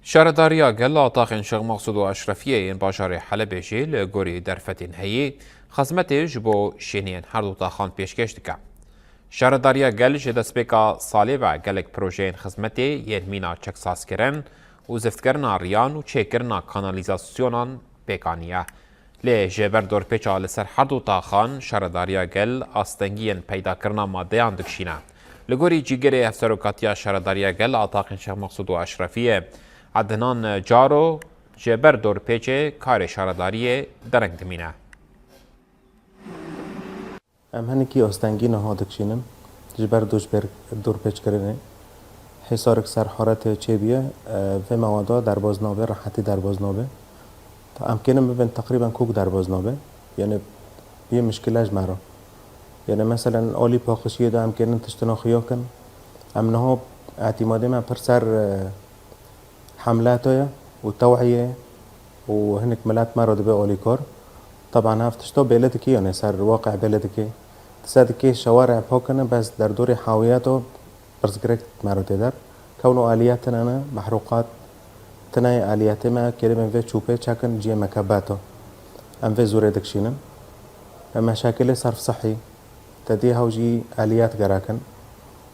شارداریا گل طاقن شغ مقصود و اشرفیه این باشار حلب جیل گوری درفتین هیی خزمت جبو شینین هر دو طاقان پیشکش دکا. شارداریا گل جدس بکا سالی و گلک پروژین خزمتی ین مینا چک ساز کرن و زفتگرن ریان و چکرن کانالیزاسیونان بکانیه. لی جبر دور پیچا لسر هر دو طاقان شارداریا گل آستنگین پیدا کرنا ماده اندکشینه. لگوری جیگری افسروکاتیا شارداریا گل طاقن شغ مقصود و اشرفیه عدنان جارو جبر دور پیچه کار شارداری درنگ دمینه. ام هنکی آستنگی نهاد کشینم جبر دور پیچ کرده حسارک سر حارت چیبیه و موادا در بازنابه راحتی در بازنابه تا امکنم ببین تقریبا کوک در بازنابه یعنی یه مشکلش مرا یعنی مثلا آلی پاخشیه دا امکنم تشتنا خیاکن ام نها اعتماده من پر سر حملاتها والتوعية وهنك ملات مرة دبي أوليكور طبعا هفتشتو بلدك يعني صار واقع بلدك تصدق شوارع بوكنا بس در دور حاوياته برزقرك مرة تدار كونه آلياتنا أنا محروقات تناي آليات ما كلمة في شوبة شكن جي مكباته أم في زوري دكشينا مشاكل صرف صحي تدي هوجي آليات جراكن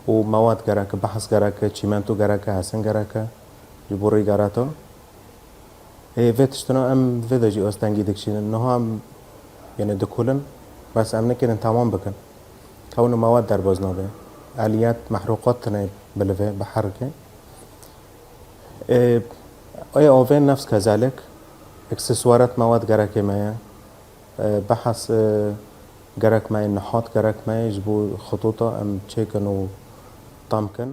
ومواد جراك بحث جراك شيمانتو جراك حسن جراك جبوري جاراتو فيتشتنا ام فيدجي استنجي دكشين انه هم يعني دكولن بس ام نكن تمام بكن كونه مواد در بازنابه آليات محروقات تناي بلفه بحركه اي اوفين نفس كذلك اكسسوارات مواد جراك معايا بحث جراك معايا نحات جراك معايا جبو خطوطه ام تشيكن وطامكن